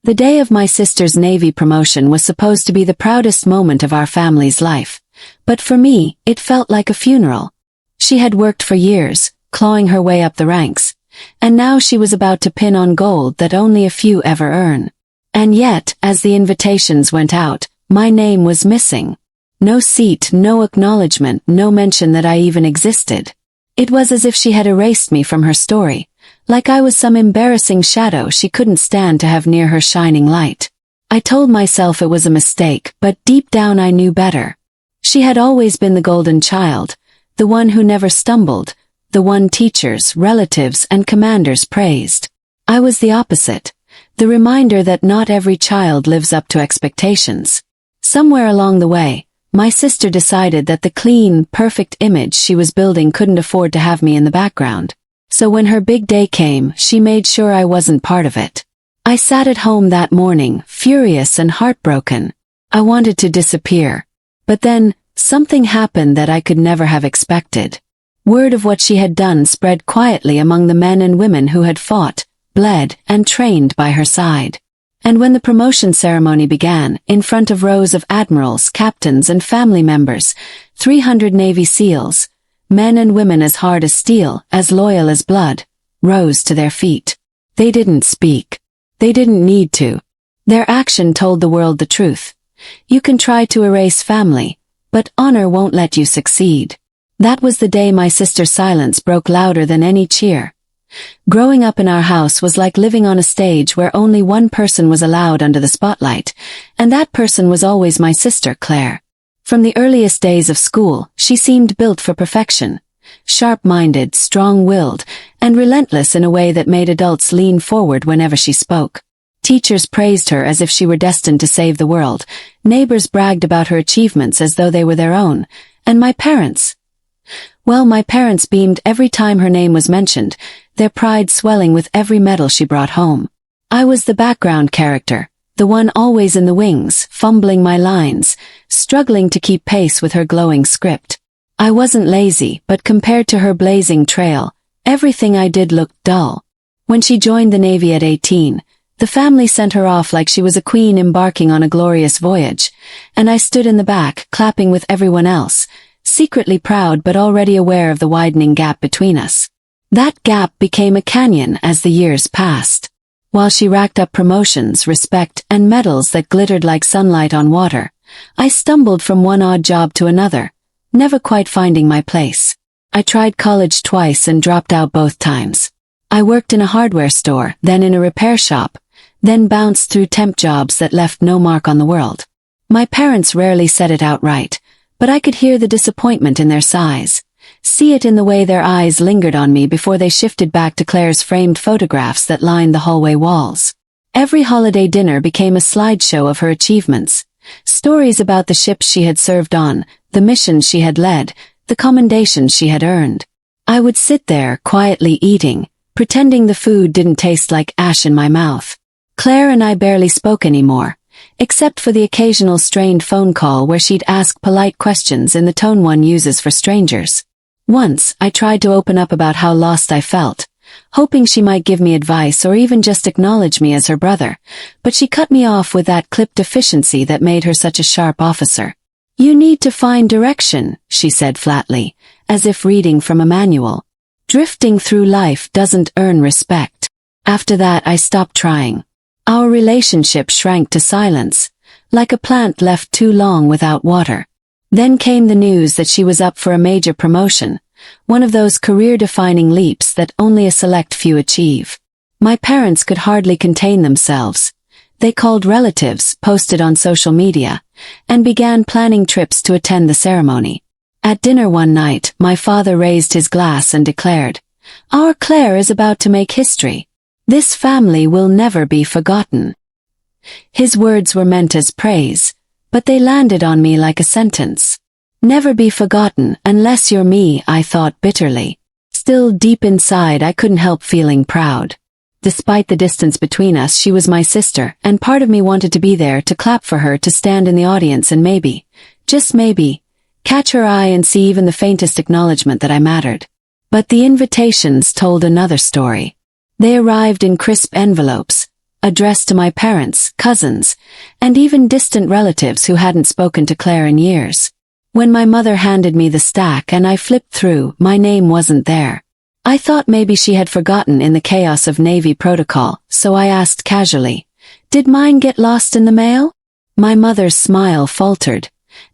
The day of my sister's Navy promotion was supposed to be the proudest moment of our family's life, but for me, it felt like a funeral. She had worked for years, clawing her way up the ranks, and now she was about to pin on gold that only a few ever earn. And yet, as the invitations went out, my name was missing. No seat, no acknowledgement, no mention that I even existed. It was as if she had erased me from her story, like I was some embarrassing shadow she couldn't stand to have near her shining light. I told myself it was a mistake, but deep down I knew better. She had always been the golden child, the one who never stumbled, the one teachers, relatives, and commanders praised. I was the opposite, the reminder that not every child lives up to expectations. Somewhere along the way, my sister decided that the clean, perfect image she was building couldn't afford to have me in the background. So when her big day came, she made sure I wasn't part of it. I sat at home that morning, furious and heartbroken. I wanted to disappear. But then, something happened that I could never have expected. Word of what she had done spread quietly among the men and women who had fought, bled, and trained by her side. And when the promotion ceremony began, in front of rows of admirals, captains, and family members, 300 Navy SEALs, men and women as hard as steel, as loyal as blood, rose to their feet. They didn't speak. They didn't need to. Their action told the world the truth. You can try to erase family, but honor won't let you succeed. That was the day my sister's silence broke louder than any cheer. Growing up in our house was like living on a stage where only one person was allowed under the spotlight, and that person was always my sister, Claire. From the earliest days of school, she seemed built for perfection. Sharp-minded, strong-willed, and relentless in a way that made adults lean forward whenever she spoke. Teachers praised her as if she were destined to save the world. Neighbors bragged about her achievements as though they were their own. And my parents? Well, my parents beamed every time her name was mentioned, their pride swelling with every medal she brought home. I was the background character, the one always in the wings, fumbling my lines, struggling to keep pace with her glowing script. I wasn't lazy, but compared to her blazing trail, everything I did looked dull. When she joined the Navy at 18, the family sent her off like she was a queen embarking on a glorious voyage, and I stood in the back, clapping with everyone else, secretly proud but already aware of the widening gap between us. That gap became a canyon as the years passed. While she racked up promotions, respect, and medals that glittered like sunlight on water, I stumbled from one odd job to another, never quite finding my place. I tried college twice and dropped out both times. I worked in a hardware store, then in a repair shop, then bounced through temp jobs that left no mark on the world. My parents rarely said it outright, but I could hear the disappointment in their sighs, see it in the way their eyes lingered on me before they shifted back to Claire's framed photographs that lined the hallway walls. Every holiday dinner became a slideshow of her achievements, stories about the ships she had served on, the missions she had led, the commendations she had earned. I would sit there, quietly eating, pretending the food didn't taste like ash in my mouth. Claire and I barely spoke anymore, except for the occasional strained phone call where she'd ask polite questions in the tone one uses for strangers. Once, I tried to open up about how lost I felt, hoping she might give me advice or even just acknowledge me as her brother, but she cut me off with that clipped efficiency that made her such a sharp officer. "You need to find direction," she said flatly, as if reading from a manual. "Drifting through life doesn't earn respect." After that, I stopped trying. Our relationship shrank to silence, like a plant left too long without water. Then came the news that she was up for a major promotion, one of those career-defining leaps that only a select few achieve. My parents could hardly contain themselves. They called relatives, posted on social media, and began planning trips to attend the ceremony. At dinner one night, my father raised his glass and declared, "Our Claire is about to make history. This family will never be forgotten." His words were meant as praise, but they landed on me like a sentence. Never be forgotten unless you're me, I thought bitterly. Still deep inside, I couldn't help feeling proud. Despite the distance between us, she was my sister, and part of me wanted to be there, to clap for her, to stand in the audience and maybe, just maybe, catch her eye and see even the faintest acknowledgement that I mattered. But the invitations told another story. They arrived in crisp envelopes, addressed to my parents, cousins, and even distant relatives who hadn't spoken to Claire in years. When my mother handed me the stack and I flipped through, my name wasn't there. I thought maybe she had forgotten in the chaos of Navy protocol, so I asked casually, "Did mine get lost in the mail?" My mother's smile faltered,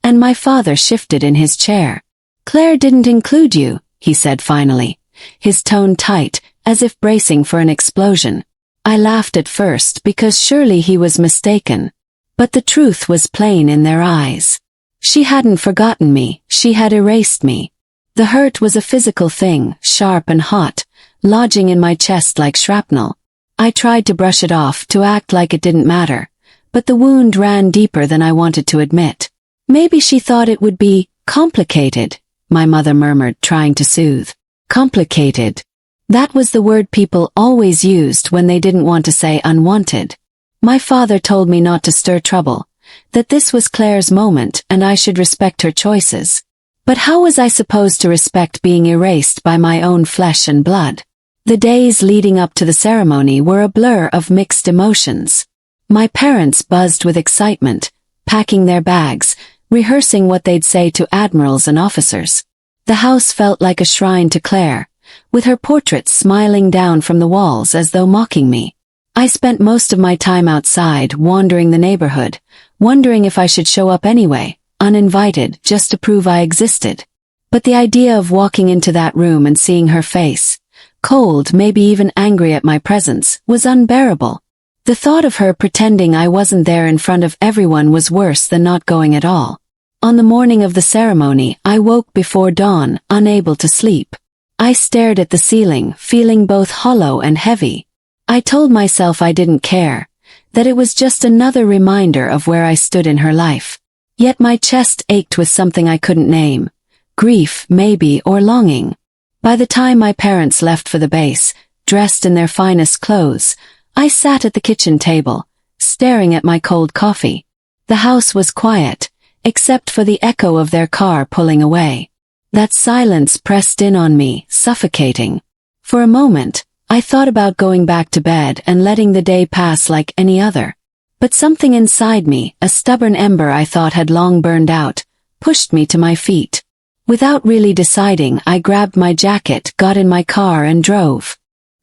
and my father shifted in his chair. "Claire didn't include you," he said finally, his tone tight, as if bracing for an explosion. I laughed at first because surely he was mistaken. But the truth was plain in their eyes. She hadn't forgotten me, she had erased me. The hurt was a physical thing, sharp and hot, lodging in my chest like shrapnel. I tried to brush it off, to act like it didn't matter, but the wound ran deeper than I wanted to admit. "Maybe she thought it would be complicated," my mother murmured, trying to soothe. Complicated. That was the word people always used when they didn't want to say unwanted. My father told me not to stir trouble, that this was Claire's moment and I should respect her choices. But how was I supposed to respect being erased by my own flesh and blood? The days leading up to the ceremony were a blur of mixed emotions. My parents buzzed with excitement, packing their bags, rehearsing what they'd say to admirals and officers. The house felt like a shrine to Claire, with her portraits smiling down from the walls as though mocking me. I spent most of my time outside, wandering the neighborhood, wondering if I should show up anyway, uninvited, just to prove I existed. But the idea of walking into that room and seeing her face, cold, maybe even angry at my presence, was unbearable. The thought of her pretending I wasn't there in front of everyone was worse than not going at all. On the morning of the ceremony, I woke before dawn, unable to sleep. I stared at the ceiling, feeling both hollow and heavy. I told myself I didn't care, that it was just another reminder of where I stood in her life. Yet my chest ached with something I couldn't name. Grief, maybe, or longing. By the time my parents left for the base, dressed in their finest clothes, I sat at the kitchen table, staring at my cold coffee. The house was quiet, except for the echo of their car pulling away. That silence pressed in on me, suffocating. For a moment, I thought about going back to bed and letting the day pass like any other. But something inside me, a stubborn ember I thought had long burned out, pushed me to my feet. Without really deciding, I grabbed my jacket, got in my car and drove.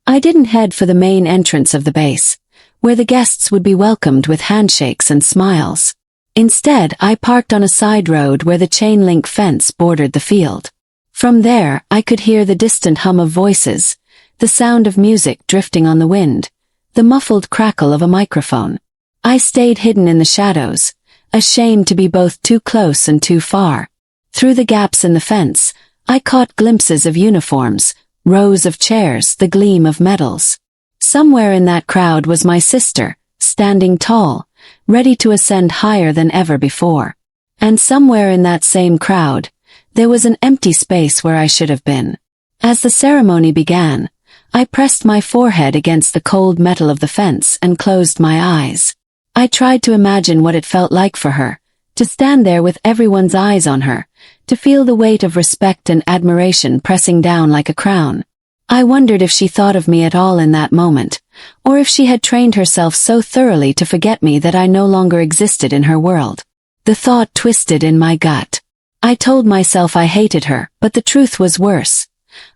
I didn't head for the main entrance of the base, where the guests would be welcomed with handshakes and smiles. Instead, I parked on a side road where the chain-link fence bordered the field. From there, I could hear the distant hum of voices, the sound of music drifting on the wind, the muffled crackle of a microphone. I stayed hidden in the shadows, ashamed to be both too close and too far. Through the gaps in the fence, I caught glimpses of uniforms, rows of chairs, the gleam of medals. Somewhere in that crowd was my sister, standing tall, ready to ascend higher than ever before. And somewhere in that same crowd, there was an empty space where I should have been. As the ceremony began, I pressed my forehead against the cold metal of the fence and closed my eyes. I tried to imagine what it felt like for her, to stand there with everyone's eyes on her, to feel the weight of respect and admiration pressing down like a crown. I wondered if she thought of me at all in that moment, or if she had trained herself so thoroughly to forget me that I no longer existed in her world. The thought twisted in my gut. I told myself I hated her, but the truth was worse.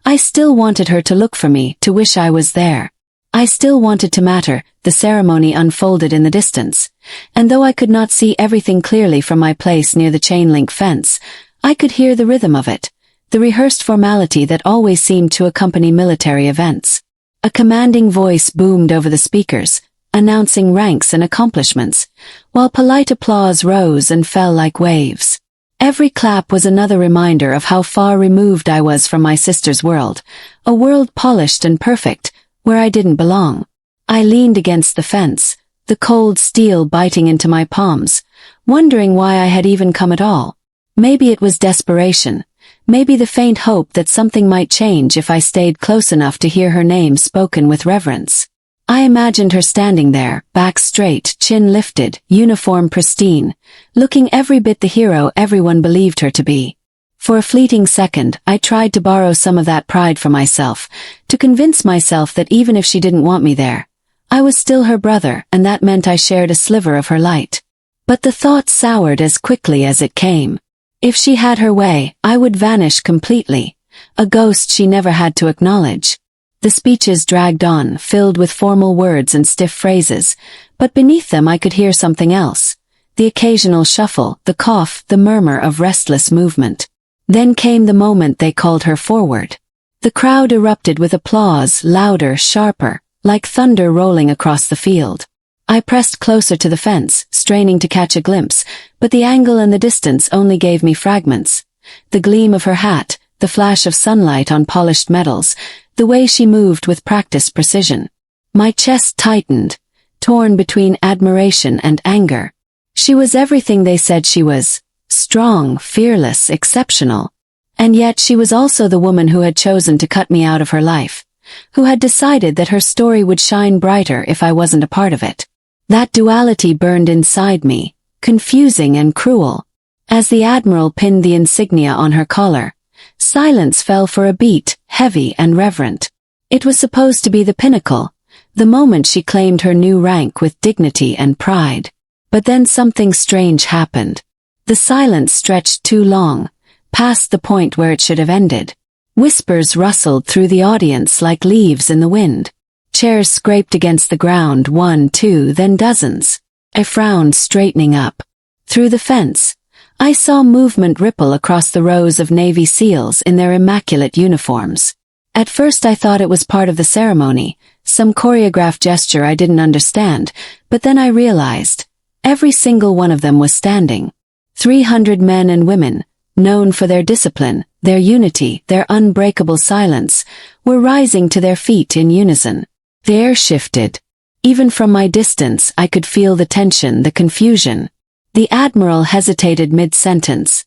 I still wanted her to look for me, to wish I was there. I still wanted to matter. The ceremony unfolded in the distance, and though I could not see everything clearly from my place near the chain-link fence, I could hear the rhythm of it, the rehearsed formality that always seemed to accompany military events. A commanding voice boomed over the speakers, announcing ranks and accomplishments, while polite applause rose and fell like waves. Every clap was another reminder of how far removed I was from my sister's world, a world polished and perfect, where I didn't belong. I leaned against the fence, the cold steel biting into my palms, wondering why I had even come at all. Maybe it was desperation, maybe the faint hope that something might change if I stayed close enough to hear her name spoken with reverence. I imagined her standing there, back straight, chin lifted, uniform pristine, looking every bit the hero everyone believed her to be. For a fleeting second, I tried to borrow some of that pride for myself, to convince myself that even if she didn't want me there, I was still her brother, and that meant I shared a sliver of her light. But the thought soured as quickly as it came. If she had her way, I would vanish completely, a ghost she never had to acknowledge. The speeches dragged on, filled with formal words and stiff phrases, but beneath them I could hear something else. The occasional shuffle, the cough, the murmur of restless movement. Then came the moment they called her forward. The crowd erupted with applause, louder, sharper, like thunder rolling across the field. I pressed closer to the fence, straining to catch a glimpse, but the angle and the distance only gave me fragments. The gleam of her hat, the flash of sunlight on polished metals, the way she moved with practiced precision. My chest tightened, torn between admiration and anger. She was everything they said she was: strong, fearless, exceptional. And yet she was also the woman who had chosen to cut me out of her life, who had decided that her story would shine brighter if I wasn't a part of it. That duality burned inside me, confusing and cruel. As the admiral pinned the insignia on her collar, silence fell for a beat, heavy and reverent. It was supposed to be the pinnacle, the moment she claimed her new rank with dignity and pride. But then something strange happened. The silence stretched too long, past the point where it should have ended. Whispers rustled through the audience like leaves in the wind. Chairs scraped against the ground, one, two, then dozens. I frowned, straightening up. Through the fence, I saw movement ripple across the rows of Navy SEALs in their immaculate uniforms. At first I thought it was part of the ceremony, some choreographed gesture I didn't understand, but then I realized every single one of them was standing. 300 men and women, known for their discipline, their unity, their unbreakable silence, were rising to their feet in unison. The air shifted. Even from my distance I could feel the tension, the confusion. The admiral hesitated mid-sentence,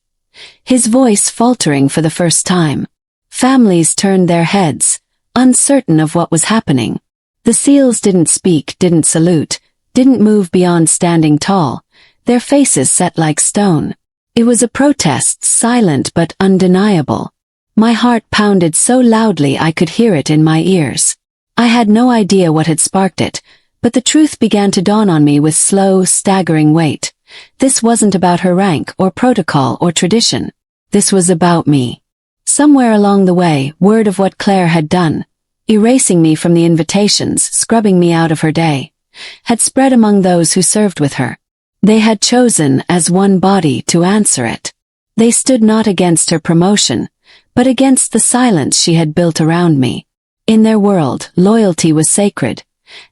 his voice faltering for the first time. Families turned their heads, uncertain of what was happening. The SEALs didn't speak, didn't salute, didn't move beyond standing tall, their faces set like stone. It was a protest, silent but undeniable. My heart pounded so loudly I could hear it in my ears. I had no idea what had sparked it, but the truth began to dawn on me with slow, staggering weight. This wasn't about her rank or protocol or tradition. This was about me. Somewhere along the way, word of what Claire had done, erasing me from the invitations, scrubbing me out of her day, had spread among those who served with her. They had chosen as one body to answer it. They stood not against her promotion, but against the silence she had built around me. In their world, loyalty was sacred,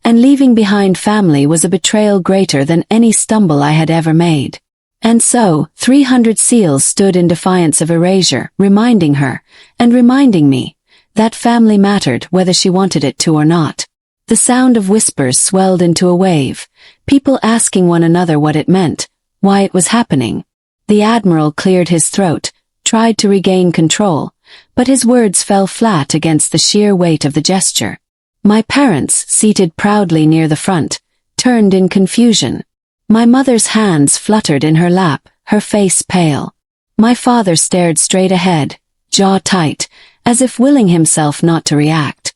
and leaving behind family was a betrayal greater than any stumble I had ever made. And so, 300 SEALs stood in defiance of erasure, reminding her, and reminding me, that family mattered whether she wanted it to or not. The sound of whispers swelled into a wave, people asking one another what it meant, why it was happening. The admiral cleared his throat, tried to regain control, but his words fell flat against the sheer weight of the gesture. My parents, seated proudly near the front, turned in confusion. My mother's hands fluttered in her lap, her face pale. My father stared straight ahead, jaw tight, as if willing himself not to react.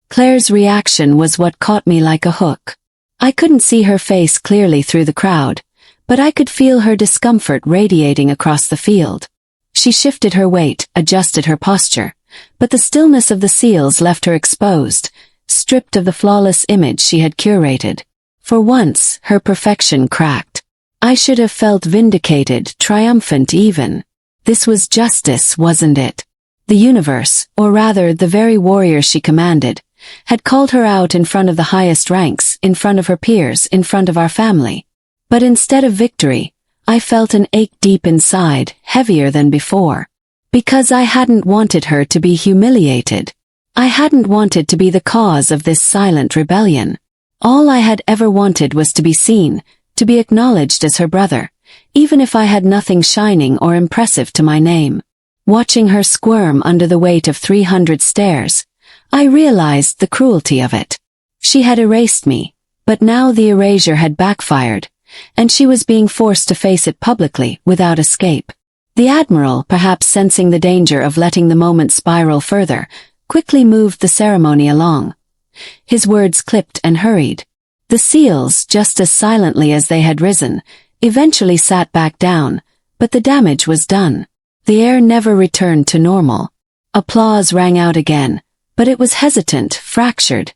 Claire's reaction was what caught me like a hook. I couldn't see her face clearly through the crowd, but I could feel her discomfort radiating across the field. She shifted her weight, adjusted her posture, but the stillness of the SEALs left her exposed, stripped of the flawless image she had curated. For once, her perfection cracked. I should have felt vindicated, triumphant even. This was justice, wasn't it? The universe, or rather the very warrior she commanded, had called her out in front of the highest ranks, in front of her peers, in front of our family. But instead of victory, I felt an ache deep inside, heavier than before. Because I hadn't wanted her to be humiliated. I hadn't wanted to be the cause of this silent rebellion. All I had ever wanted was to be seen, to be acknowledged as her brother, even if I had nothing shining or impressive to my name. Watching her squirm under the weight of 300 stares, I realized the cruelty of it. She had erased me, but now the erasure had backfired, and she was being forced to face it publicly, without escape. The admiral, perhaps sensing the danger of letting the moment spiral further, quickly moved the ceremony along. His words clipped and hurried. The seals, just as silently as they had risen, eventually sat back down, but the damage was done. The air never returned to normal. Applause rang out again, but it was hesitant, fractured,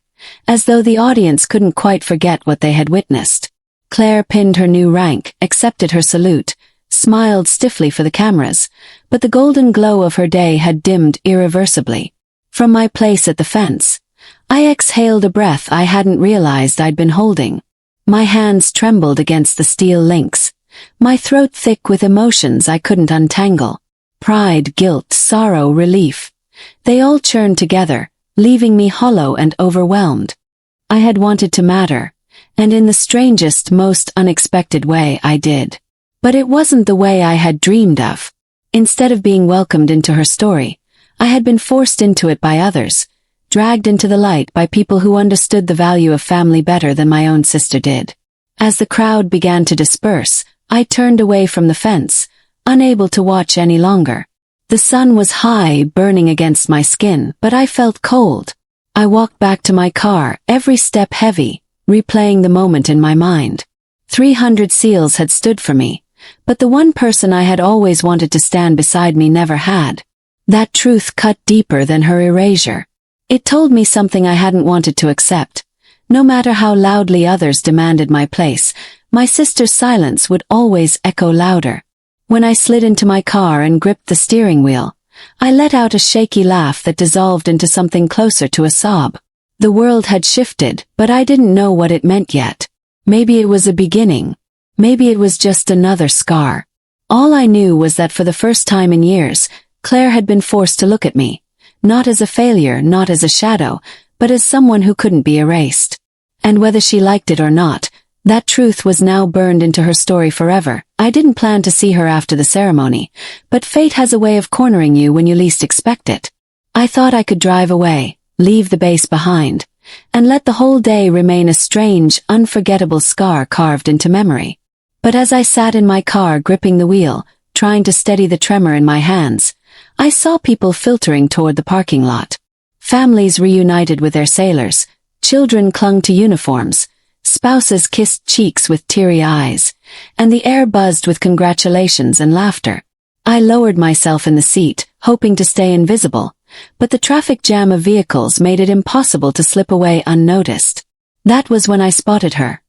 as though the audience couldn't quite forget what they had witnessed. Claire pinned her new rank, accepted her salute, smiled stiffly for the cameras, but the golden glow of her day had dimmed irreversibly. From my place at the fence, I exhaled a breath I hadn't realized I'd been holding. My hands trembled against the steel links, my throat thick with emotions I couldn't untangle. Pride, guilt, sorrow, relief. They all churned together, leaving me hollow and overwhelmed. I had wanted to matter, and in the strangest, most unexpected way I did. But it wasn't the way I had dreamed of. Instead of being welcomed into her story, I had been forced into it by others, dragged into the light by people who understood the value of family better than my own sister did. As the crowd began to disperse, I turned away from the fence, unable to watch any longer. The sun was high, burning against my skin, but I felt cold. I walked back to my car, every step heavy, replaying the moment in my mind. 300 seals had stood for me, but the one person I had always wanted to stand beside me never had. That truth cut deeper than her erasure. It told me something I hadn't wanted to accept. No matter how loudly others demanded my place, my sister's silence would always echo louder. When I slid into my car and gripped the steering wheel, I let out a shaky laugh that dissolved into something closer to a sob. The world had shifted, but I didn't know what it meant yet. Maybe it was a beginning. Maybe it was just another scar. All I knew was that for the first time in years, Claire had been forced to look at me, not as a failure, not as a shadow, but as someone who couldn't be erased. And whether she liked it or not, that truth was now burned into her story forever. I didn't plan to see her after the ceremony, but fate has a way of cornering you when you least expect it. I thought I could drive away, leave the base behind, and let the whole day remain a strange, unforgettable scar carved into memory. But as I sat in my car gripping the wheel, trying to steady the tremor in my hands, I saw people filtering toward the parking lot. Families reunited with their sailors, children clung to uniforms, spouses kissed cheeks with teary eyes, and the air buzzed with congratulations and laughter. I lowered myself in the seat, hoping to stay invisible, but the traffic jam of vehicles made it impossible to slip away unnoticed. That was when I spotted her.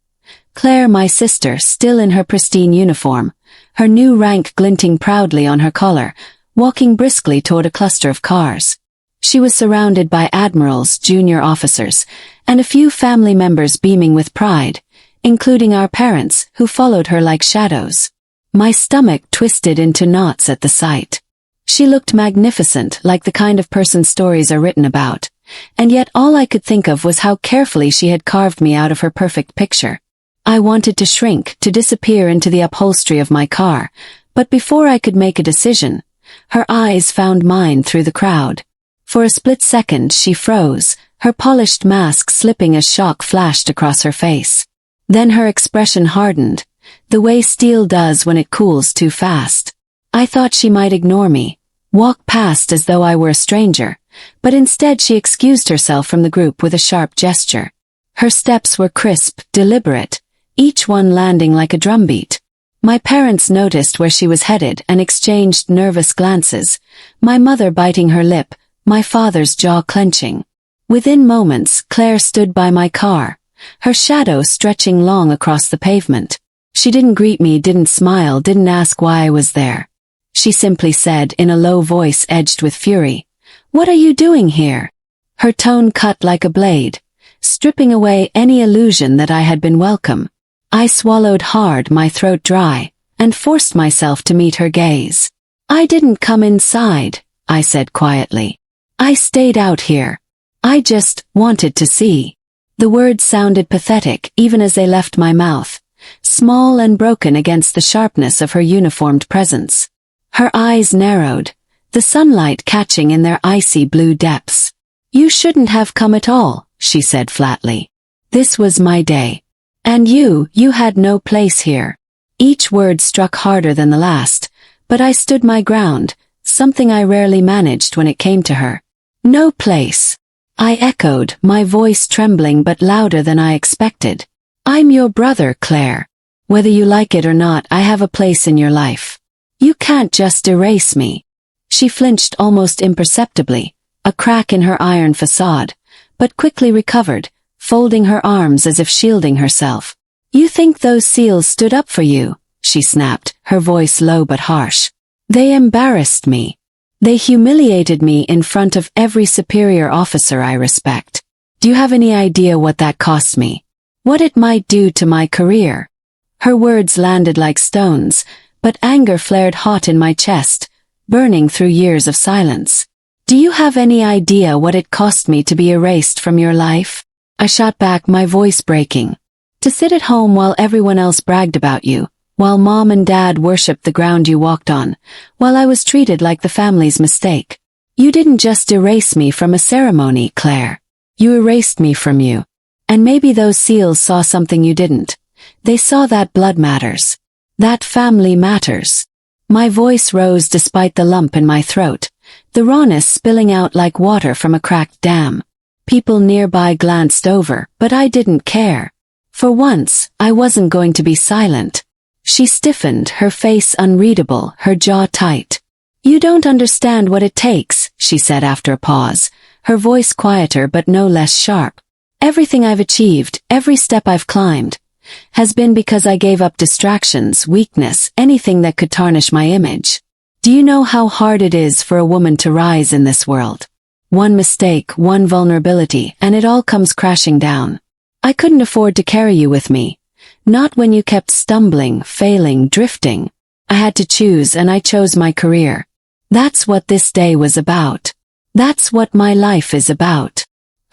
Claire, my sister, still in her pristine uniform, her new rank glinting proudly on her collar, walking briskly toward a cluster of cars. She was surrounded by admirals, junior officers, and a few family members beaming with pride, including our parents, who followed her like shadows. My stomach twisted into knots at the sight. She looked magnificent, like the kind of person stories are written about, and yet all I could think of was how carefully she had carved me out of her perfect picture. I wanted to shrink, to disappear into the upholstery of my car, but before I could make a decision, her eyes found mine through the crowd. For a split second she froze, her polished mask slipping as shock flashed across her face. Then her expression hardened, the way steel does when it cools too fast. I thought she might ignore me, walk past as though I were a stranger, but instead she excused herself from the group with a sharp gesture. Her steps were crisp, deliberate, each one landing like a drumbeat. My parents noticed where she was headed and exchanged nervous glances, my mother biting her lip, my father's jaw clenching. Within moments, Claire stood by my car, her shadow stretching long across the pavement. She didn't greet me, didn't smile, didn't ask why I was there. She simply said in a low voice edged with fury, "What are you doing here?" Her tone cut like a blade, stripping away any illusion that I had been welcome. I swallowed hard, my throat dry, and forced myself to meet her gaze. "I didn't come inside," I said quietly. "I stayed out here. I just wanted to see." The words sounded pathetic even as they left my mouth, small and broken against the sharpness of her uniformed presence. Her eyes narrowed, the sunlight catching in their icy blue depths. "You shouldn't have come at all," she said flatly. "This was my day. And you had no place here." Each word struck harder than the last, but I stood my ground, something I rarely managed when it came to her. "No place." I echoed, my voice trembling but louder than I expected. I'm your brother, Claire. Whether you like it or not, I have a place in your life. You can't just erase me. She flinched almost imperceptibly, a crack in her iron facade, but quickly recovered, folding her arms as if shielding herself. You think those SEALs stood up for you? She snapped, her voice low but harsh. They embarrassed me. They humiliated me in front of every superior officer I respect. Do you have any idea what that cost me? What it might do to my career? Her words landed like stones, but anger flared hot in my chest, burning through years of silence. Do you have any idea what it cost me to be erased from your life? I shot back, my voice breaking. To sit at home while everyone else bragged about you, while Mom and Dad worshipped the ground you walked on, while I was treated like the family's mistake. You didn't just erase me from a ceremony, Claire. You erased me from you. And maybe those SEALs saw something you didn't. They saw that blood matters. That family matters. My voice rose despite the lump in my throat, the rawness spilling out like water from a cracked dam. People nearby glanced over, but I didn't care. For once, I wasn't going to be silent. She stiffened, her face unreadable, her jaw tight. You don't understand what it takes, she said after a pause, her voice quieter but no less sharp. Everything I've achieved, every step I've climbed, has been because I gave up distractions, weakness, anything that could tarnish my image. Do you know how hard it is for a woman to rise in this world? One mistake, one vulnerability, and it all comes crashing down. I couldn't afford to carry you with me. Not when you kept stumbling, failing, drifting. I had to choose, and I chose my career. That's what this day was about. That's what my life is about.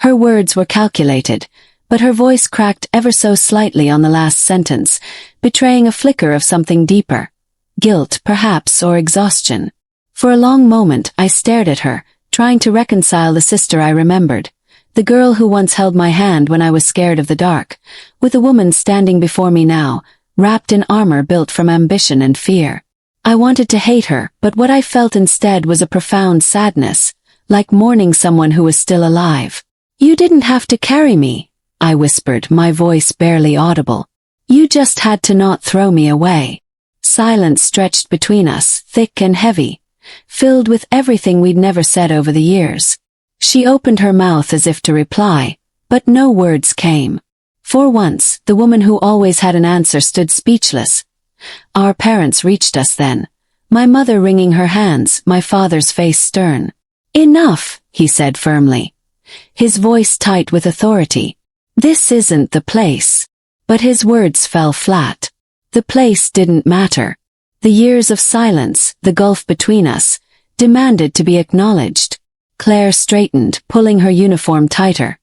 Her words were calculated, but her voice cracked ever so slightly on the last sentence, betraying a flicker of something deeper. Guilt, perhaps, or exhaustion. For a long moment, I stared at her, trying to reconcile the sister I remembered. The girl who once held my hand when I was scared of the dark, with a woman standing before me now, wrapped in armor built from ambition and fear. I wanted to hate her, but what I felt instead was a profound sadness, like mourning someone who was still alive. You didn't have to carry me, I whispered, my voice barely audible. You just had to not throw me away. Silence stretched between us, thick and heavy, filled with everything we'd never said over the years. She opened her mouth as if to reply, but no words came. For once, the woman who always had an answer stood speechless. Our parents reached us then, my mother wringing her hands, my father's face stern. Enough, he said firmly, his voice tight with authority. This isn't the place. But his words fell flat. The place didn't matter. The years of silence, the gulf between us, demanded to be acknowledged. Claire straightened, pulling her uniform tighter,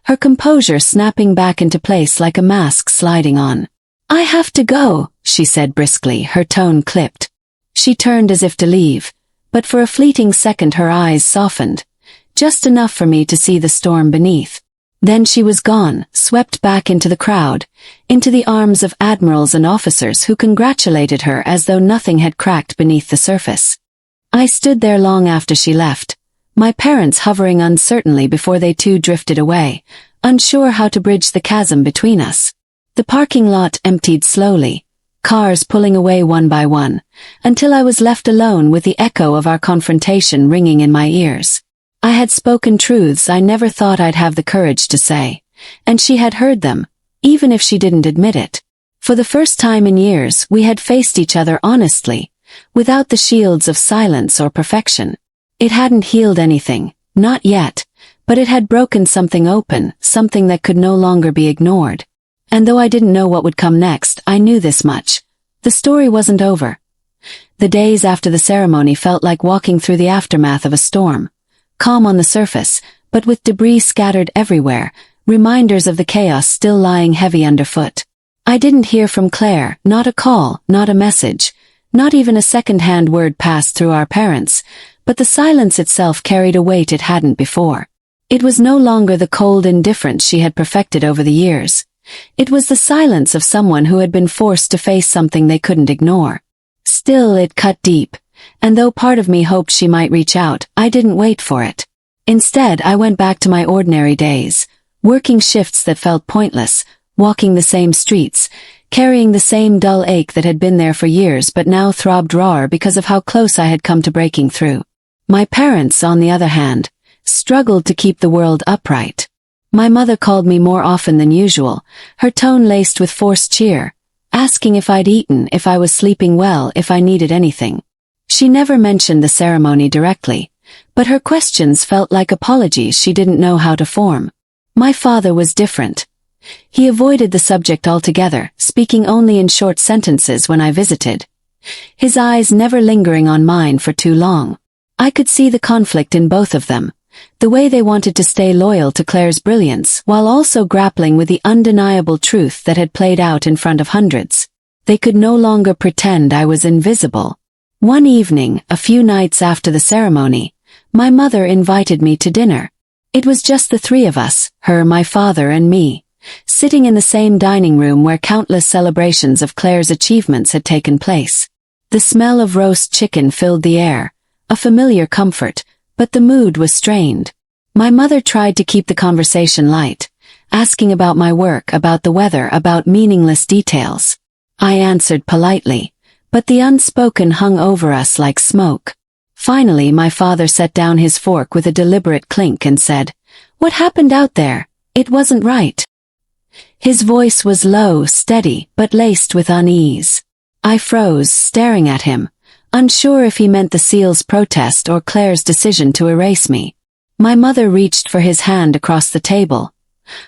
her composure snapping back into place like a mask sliding on. I have to go, she said briskly, her tone clipped. She turned as if to leave, but for a fleeting second her eyes softened, just enough for me to see the storm beneath. Then she was gone, swept back into the crowd, into the arms of admirals and officers who congratulated her as though nothing had cracked beneath the surface. I stood there long after she left, my parents hovering uncertainly before they too drifted away, unsure how to bridge the chasm between us. The parking lot emptied slowly, cars pulling away one by one, until I was left alone with the echo of our confrontation ringing in my ears. I had spoken truths I never thought I'd have the courage to say, and she had heard them, even if she didn't admit it. For the first time in years, we had faced each other honestly, without the shields of silence or perfection. It hadn't healed anything, not yet, but it had broken something open, something that could no longer be ignored. And though I didn't know what would come next, I knew this much. The story wasn't over. The days after the ceremony felt like walking through the aftermath of a storm. Calm on the surface, but with debris scattered everywhere, reminders of the chaos still lying heavy underfoot. I didn't hear from Claire, not a call, not a message, not even a second-hand word passed through our parents, but the silence itself carried a weight it hadn't before. It was no longer the cold indifference she had perfected over the years. It was the silence of someone who had been forced to face something they couldn't ignore. Still, it cut deep, and though part of me hoped she might reach out, I didn't wait for it. Instead, I went back to my ordinary days, working shifts that felt pointless, walking the same streets, carrying the same dull ache that had been there for years but now throbbed rawer because of how close I had come to breaking through. My parents, on the other hand, struggled to keep the world upright. My mother called me more often than usual, her tone laced with forced cheer, asking if I'd eaten, if I was sleeping well, if I needed anything. She never mentioned the ceremony directly, but her questions felt like apologies she didn't know how to form. My father was different. He avoided the subject altogether, speaking only in short sentences when I visited, his eyes never lingering on mine for too long. I could see the conflict in both of them, the way they wanted to stay loyal to Claire's brilliance while also grappling with the undeniable truth that had played out in front of hundreds. They could no longer pretend I was invisible. One evening, a few nights after the ceremony, my mother invited me to dinner. It was just the three of us, her, my father, and me, sitting in the same dining room where countless celebrations of Claire's achievements had taken place. The smell of roast chicken filled the air, a familiar comfort, but the mood was strained. My mother tried to keep the conversation light, asking about my work, about the weather, about meaningless details. I answered politely, but the unspoken hung over us like smoke. Finally, my father set down his fork with a deliberate clink and said, "What happened out there? It wasn't right." His voice was low, steady, but laced with unease. I froze, staring at him, unsure if he meant the SEAL's protest or Claire's decision to erase me. My mother reached for his hand across the table,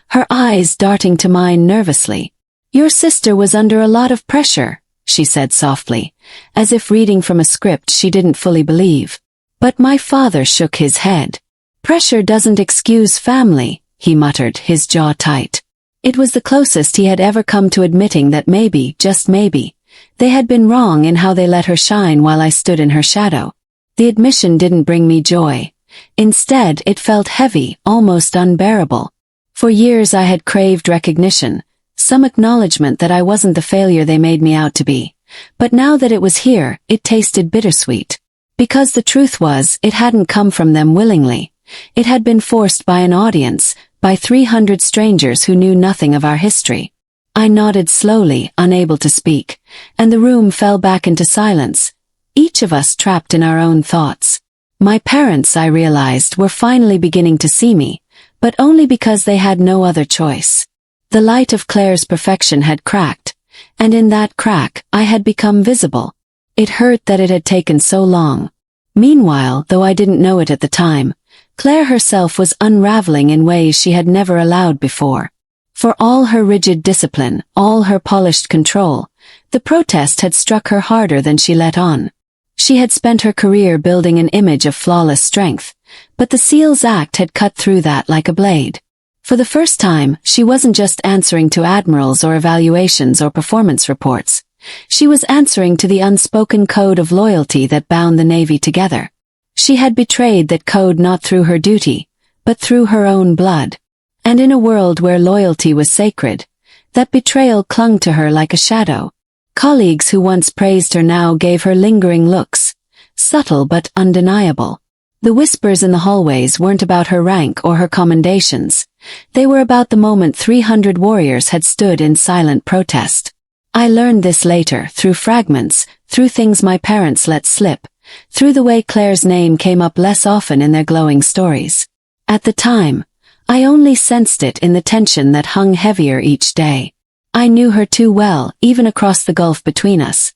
her eyes darting to mine nervously. "Your sister was under a lot of pressure," she said softly, as if reading from a script she didn't fully believe. But my father shook his head. "Pressure doesn't excuse family," he muttered, his jaw tight. It was the closest he had ever come to admitting that maybe, just maybe, they had been wrong in how they let her shine while I stood in her shadow. The admission didn't bring me joy. Instead, it felt heavy, almost unbearable. For years I had craved recognition, some acknowledgement that I wasn't the failure they made me out to be. But now that it was here, it tasted bittersweet. Because the truth was, it hadn't come from them willingly. It had been forced by an audience, by 300 strangers who knew nothing of our history. I nodded slowly, unable to speak, and the room fell back into silence, each of us trapped in our own thoughts. My parents, I realized, were finally beginning to see me, but only because they had no other choice. The light of Claire's perfection had cracked, and in that crack, I had become visible. It hurt that it had taken so long. Meanwhile, though I didn't know it at the time, Claire herself was unraveling in ways she had never allowed before. For all her rigid discipline, all her polished control, the protest had struck her harder than she let on. She had spent her career building an image of flawless strength, but the SEAL's Act had cut through that like a blade. For the first time, she wasn't just answering to admirals or evaluations or performance reports. She was answering to the unspoken code of loyalty that bound the Navy together. She had betrayed that code not through her duty, but through her own blood. And in a world where loyalty was sacred, that betrayal clung to her like a shadow. Colleagues who once praised her now gave her lingering looks, subtle but undeniable. The whispers in the hallways weren't about her rank or her commendations. They were about the moment 300 warriors had stood in silent protest. I learned this later, through fragments, through things my parents let slip, through the way Claire's name came up less often in their glowing stories. At the time, I only sensed it in the tension that hung heavier each day. I knew her too well, even across the gulf between us.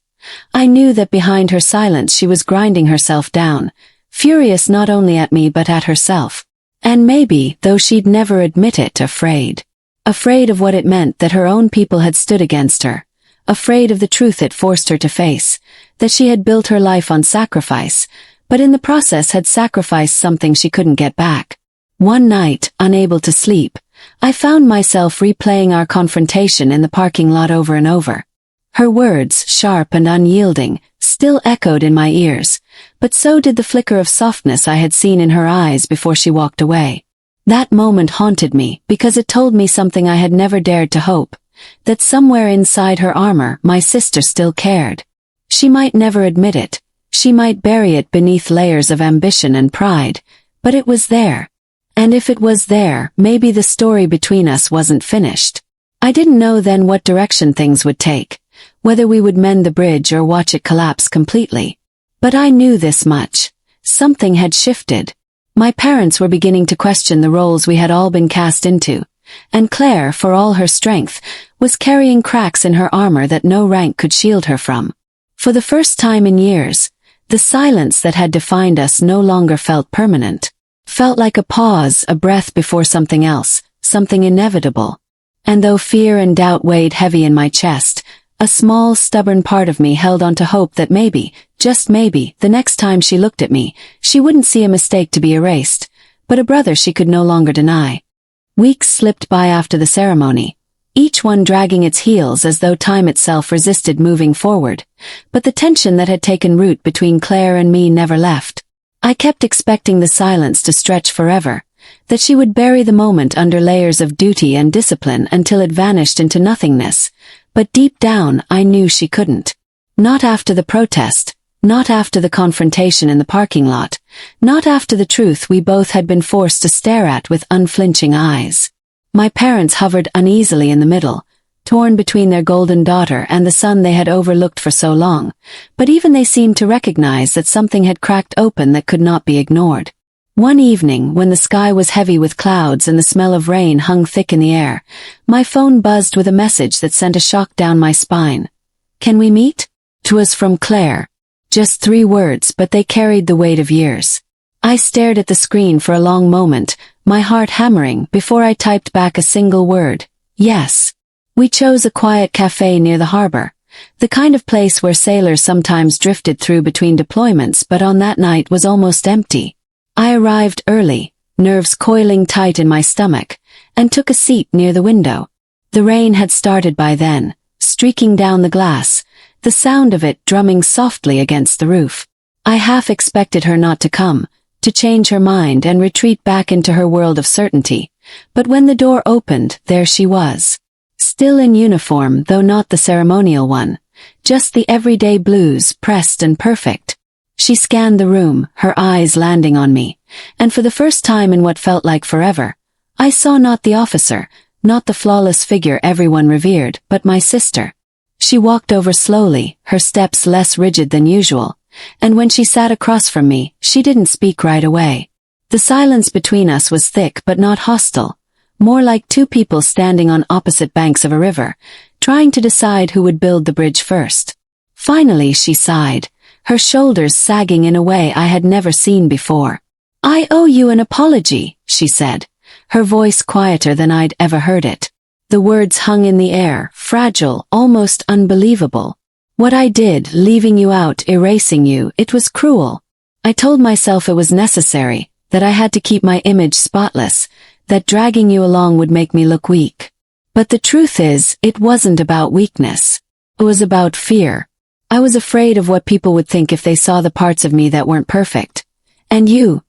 I knew that behind her silence she was grinding herself down, furious not only at me but at herself. And maybe, though she'd never admit it, afraid. Afraid of what it meant that her own people had stood against her. Afraid of the truth it forced her to face, that she had built her life on sacrifice, but in the process had sacrificed something she couldn't get back. One night, unable to sleep, I found myself replaying our confrontation in the parking lot over and over. Her words, sharp and unyielding, still echoed in my ears, but so did the flicker of softness I had seen in her eyes before she walked away. That moment haunted me because it told me something I had never dared to hope, that somewhere inside her armor my sister still cared. She might never admit it, she might bury it beneath layers of ambition and pride, But it was there. And if it was there, maybe the story between us wasn't finished. I didn't know then what direction things would take, whether we would mend the bridge or watch it collapse completely. But I knew this much. Something had shifted. My parents were beginning to question the roles we had all been cast into, and Claire, for all her strength, was carrying cracks in her armor that no rank could shield her from. For the first time in years, the silence that had defined us no longer felt permanent. Felt like a pause, a breath before something else, something inevitable. And though fear and doubt weighed heavy in my chest, a small, stubborn part of me held on to hope that maybe, just maybe, the next time she looked at me, she wouldn't see a mistake to be erased, but a brother she could no longer deny. Weeks slipped by after the ceremony, each one dragging its heels as though time itself resisted moving forward, but the tension that had taken root between Claire and me never left. I kept expecting the silence to stretch forever, that she would bury the moment under layers of duty and discipline until it vanished into nothingness, but deep down I knew she couldn't. Not after the protest, not after the confrontation in the parking lot, not after the truth we both had been forced to stare at with unflinching eyes. My parents hovered uneasily in the middle, torn between their golden daughter and the son they had overlooked for so long, but even they seemed to recognize that something had cracked open that could not be ignored. One evening, when the sky was heavy with clouds and the smell of rain hung thick in the air, my phone buzzed with a message that sent a shock down my spine. "Can we meet?" 'Twas from Claire. Just 3 words, but they carried the weight of years. I stared at the screen for a long moment, my heart hammering, before I typed back a single word: yes. We chose a quiet cafe near the harbor, the kind of place where sailors sometimes drifted through between deployments, but on that night was almost empty. I arrived early, nerves coiling tight in my stomach, and took a seat near the window. The rain had started by then, streaking down the glass, the sound of it drumming softly against the roof. I half expected her not to come, to change her mind and retreat back into her world of certainty, but when the door opened, there she was. Still in uniform, though not the ceremonial one, just the everyday blues, pressed and perfect. She scanned the room, her eyes landing on me, and for the first time in what felt like forever, I saw not the officer, not the flawless figure everyone revered, but my sister. She walked over slowly, her steps less rigid than usual, and when she sat across from me, she didn't speak right away. The silence between us was thick but not hostile, more like 2 people standing on opposite banks of a river, trying to decide who would build the bridge first. Finally she sighed, her shoulders sagging in a way I had never seen before. "I owe you an apology," she said, her voice quieter than I'd ever heard it. The words hung in the air, fragile, almost unbelievable. "What I did, leaving you out, erasing you, it was cruel. I told myself it was necessary, that I had to keep my image spotless, that dragging you along would make me look weak. But the truth is, it wasn't about weakness. It was about fear. I was afraid of what people would think if they saw the parts of me that weren't perfect. And you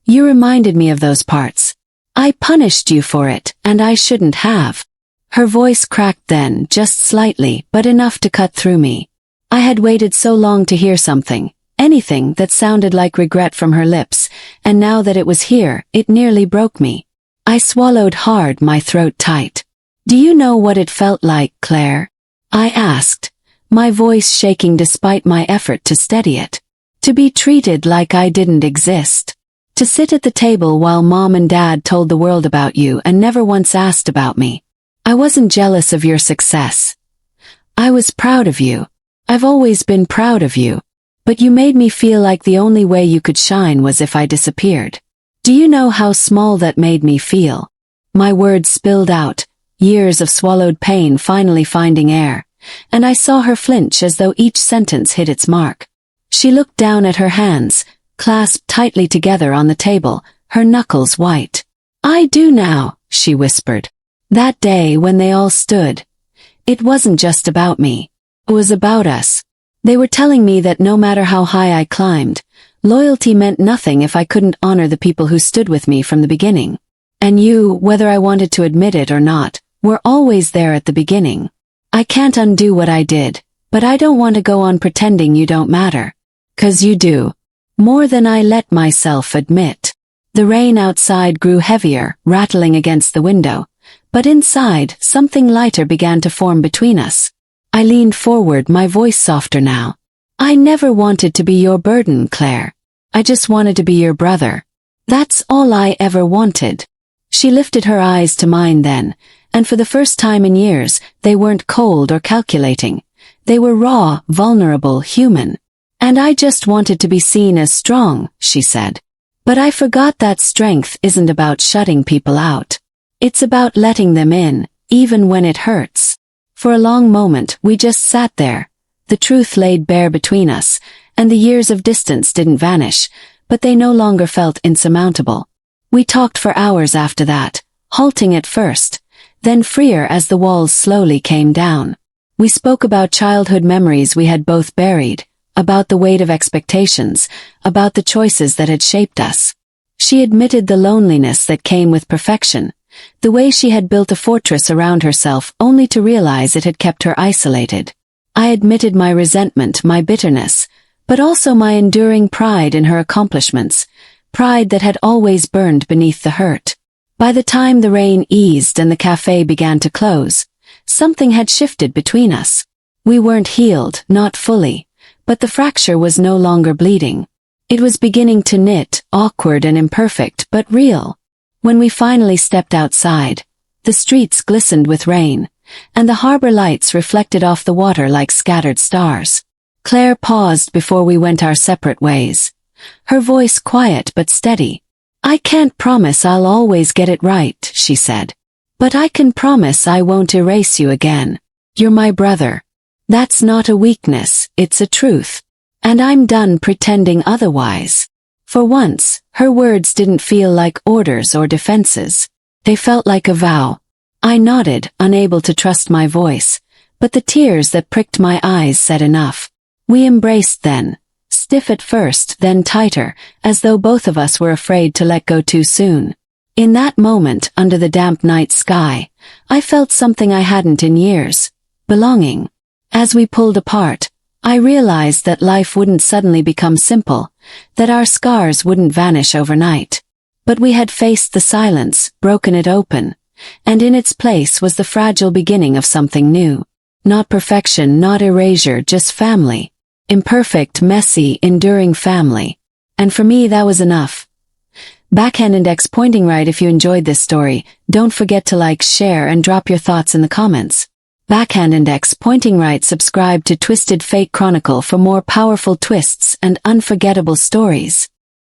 reminded me of those parts. I punished you for it, and I shouldn't have." Her voice cracked then, just slightly, but enough to cut through me. I had waited so long to hear something, anything that sounded like regret from her lips, and now that it was here, it nearly broke me. I swallowed hard, my throat tight. "Do you know what it felt like, Claire?" I asked, my voice shaking despite my effort to steady it. "To be treated like I didn't exist. To sit at the table while Mom and Dad told the world about you and never once asked about me. I wasn't jealous of your success. I was proud of you. I've always been proud of you. But you made me feel like the only way you could shine was if I disappeared. Do you know how small that made me feel?" My words spilled out, years of swallowed pain finally finding air, and I saw her flinch as though each sentence hit its mark. She looked down at her hands, clasped tightly together on the table, her knuckles white. "I do now," she whispered. "That day when they all stood. It wasn't just about me. It was about us. They were telling me that no matter how high I climbed, loyalty meant nothing if I couldn't honor the people who stood with me from the beginning. And you, whether I wanted to admit it or not, were always there at the beginning. I can't undo what I did, but I don't want to go on pretending you don't matter. 'Cause you do. More than I let myself admit." The rain outside grew heavier, rattling against the window, but inside, something lighter began to form between us. I leaned forward, my voice softer now. I never wanted to be your burden, Claire. I just wanted to be your brother. That's all I ever wanted. She lifted her eyes to mine then, and for the first time in years, they weren't cold or calculating. They were raw, vulnerable, human. And I just wanted to be seen as strong, she said. But I forgot that strength isn't about shutting people out. It's about letting them in, even when it hurts. For a long moment, we just sat there. The truth laid bare between us, and the years of distance didn't vanish, but they no longer felt insurmountable. We talked for hours after that, halting at first, then freer as the walls slowly came down. We spoke about childhood memories we had both buried, about the weight of expectations, about the choices that had shaped us. She admitted the loneliness that came with perfection, the way she had built a fortress around herself only to realize it had kept her isolated. I admitted my resentment, my bitterness, but also my enduring pride in her accomplishments, pride that had always burned beneath the hurt. By the time the rain eased and the cafe began to close, something had shifted between us. We weren't healed, not fully, but the fracture was no longer bleeding. It was beginning to knit, awkward and imperfect, but real. When we finally stepped outside, the streets glistened with rain, and the harbor lights reflected off the water like scattered stars. Claire paused before we went our separate ways. Her voice quiet but steady. I can't promise I'll always get it right, she said. But I can promise I won't erase you again. You're my brother. That's not a weakness, it's a truth. And I'm done pretending otherwise. For once, her words didn't feel like orders or defenses. They felt like a vow. I nodded, unable to trust my voice, but the tears that pricked my eyes said enough. We embraced then, stiff at first, then tighter, as though both of us were afraid to let go too soon. In that moment, under the damp night sky, I felt something I hadn't in years: belonging. As we pulled apart, I realized that life wouldn't suddenly become simple, that our scars wouldn't vanish overnight. But we had faced the silence, broken it open, and in its place was the fragile beginning of something new. Not perfection, not erasure, just family. Imperfect, messy, enduring family. And for me that was enough. Backhand index pointing right. If you enjoyed this story, don't forget to like, share, and drop your thoughts in the comments. Backhand index pointing right. Subscribe to Twisted Fate Chronicle for more powerful twists and unforgettable stories.